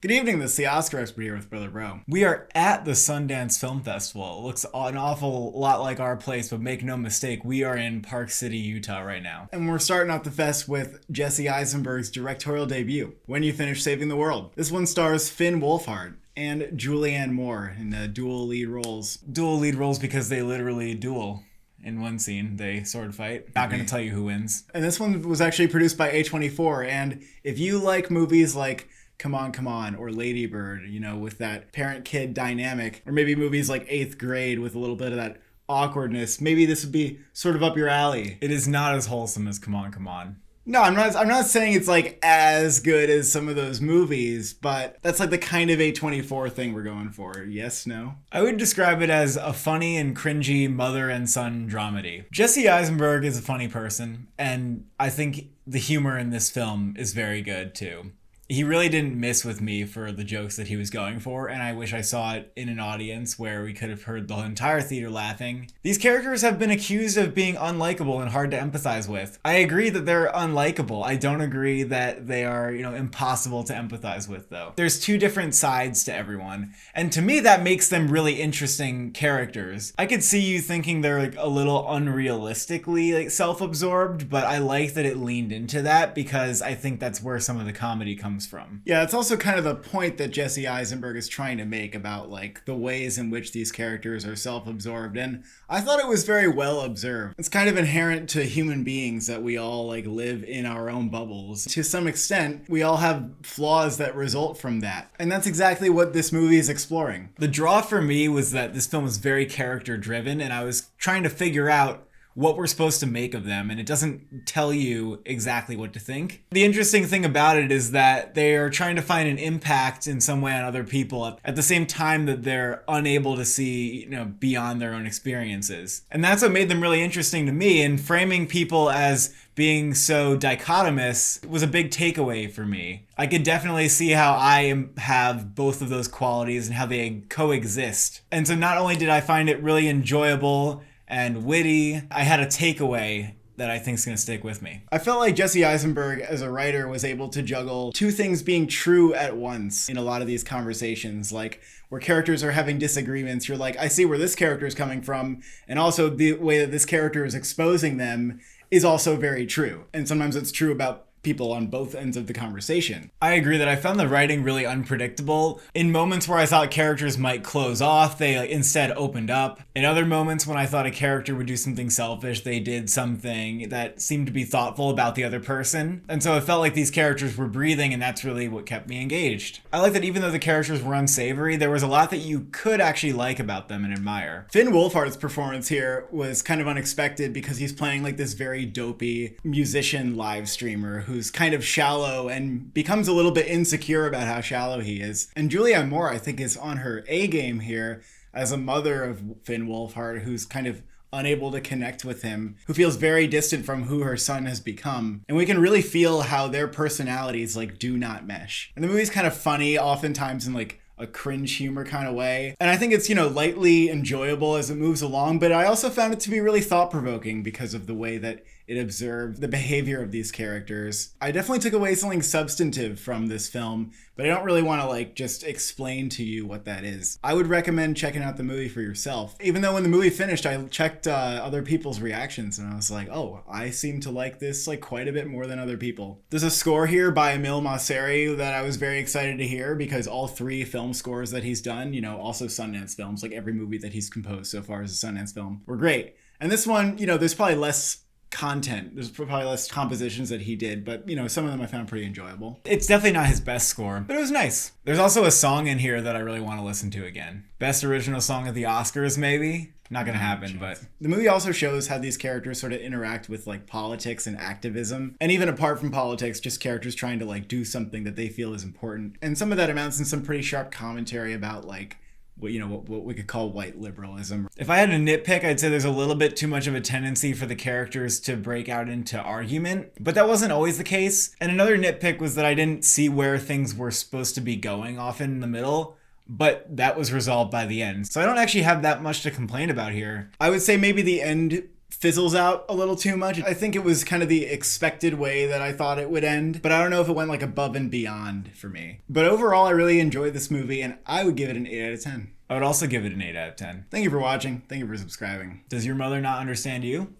Good evening, this is the Oscar expert here with Brother Bro. We are at the Sundance Film Festival. It looks an awful lot like our place, but make no mistake, we are in Park City, Utah right now. And we're starting off the fest with Jesse Eisenberg's directorial debut, When You Finish Saving the World. This one stars Finn Wolfhard and Julianne Moore in the dual lead roles. Dual lead roles because they literally duel. In one scene, they sword fight. Not going to tell you who wins. And this one was actually produced by A24, and if you like movies like Come On, Come On, or Lady Bird, you know, with that parent-kid dynamic, or maybe movies like 8th Grade with a little bit of that awkwardness, maybe this would be sort of up your alley. It is not as wholesome as Come On, Come On. No, I'm not saying it's like as good as some of those movies, but that's like the kind of A24 thing we're going for. Yes, no? I would describe it as a funny and cringy mother and son dramedy. Jesse Eisenberg is a funny person, and I think the humor in this film is very good too. He really didn't miss with me for the jokes that he was going for, and I wish I saw it in an audience where we could have heard the entire theater laughing. These characters have been accused of being unlikable and hard to empathize with. I agree that they're unlikable. I don't agree that they are, impossible to empathize with, though. There's two different sides to everyone, and to me that makes them really interesting characters. I could see you thinking they're like a little unrealistically like self-absorbed, but I like that it leaned into that because I think that's where some of the comedy comes from. Yeah, it's also kind of the point that Jesse Eisenberg is trying to make about like the ways in which these characters are self-absorbed, and I thought it was very well observed. It's kind of inherent to human beings that we all like live in our own bubbles. To some extent, we all have flaws that result from that, and that's exactly what this movie is exploring. The draw for me was that this film was very character driven, and I was trying to figure out what we're supposed to make of them, and it doesn't tell you exactly what to think. The interesting thing about it is that they are trying to find an impact in some way on other people at the same time that they're unable to see, beyond their own experiences. And that's what made them really interesting to me, and framing people as being so dichotomous was a big takeaway for me. I could definitely see how I have both of those qualities and how they coexist. And so not only did I find it really enjoyable and witty, I had a takeaway that I think is going to stick with me. I felt like Jesse Eisenberg as a writer was able to juggle two things being true at once in a lot of these conversations, like where characters are having disagreements. You're like, I see where this character is coming from, and also the way that this character is exposing them is also very true. And sometimes it's true about people on both ends of the conversation. I agree that I found the writing really unpredictable. In moments where I thought characters might close off, they instead opened up. In other moments when I thought a character would do something selfish, they did something that seemed to be thoughtful about the other person. And so it felt like these characters were breathing, and that's really what kept me engaged. I like that even though the characters were unsavory, there was a lot that you could actually like about them and admire. Finn Wolfhard's performance here was kind of unexpected because he's playing like this very dopey musician live streamer who's kind of shallow and becomes a little bit insecure about how shallow he is. And Julianne Moore, I think, is on her A game here as a mother of Finn Wolfhard, who's kind of unable to connect with him, who feels very distant from who her son has become. And we can really feel how their personalities like do not mesh. And the movie's kind of funny, oftentimes in like a cringe humor kind of way. And I think it's, lightly enjoyable as it moves along, but I also found it to be really thought-provoking because of the way that it observed the behavior of these characters. I definitely took away something substantive from this film, but I don't really want to just explain to you what that is. I would recommend checking out the movie for yourself. Even though when the movie finished, I checked other people's reactions, and I was like, oh, I seem to like this quite a bit more than other people. There's a score here by Emil Mosseri that I was very excited to hear because all three film scores that he's done, also Sundance films, like every movie that he's composed so far as a Sundance film, were great. And this one, there's probably less content. There's probably less compositions that he did, but some of them I found pretty enjoyable. It's definitely not his best score, but it was nice. There's also a song in here that I really want to listen to again. Best original song at the Oscars, maybe? Not gonna happen, but the movie also shows how these characters sort of interact with politics and activism, and even apart from politics, just characters trying to do something that they feel is important. And some of that amounts in some pretty sharp commentary about what we could call white liberalism. If I had to nitpick, I'd say there's a little bit too much of a tendency for the characters to break out into argument, but that wasn't always the case. And another nitpick was that I didn't see where things were supposed to be going often in the middle, but that was resolved by the end. So I don't actually have that much to complain about here. I would say maybe the end fizzles out a little too much. I think it was kind of the expected way that I thought it would end, but I don't know if it went like above and beyond for me. But overall, I really enjoyed this movie, and I would give it an 8 out of 10. I would also give it an 8 out of 10. Thank you for watching. Thank you for subscribing. Does your mother not understand you?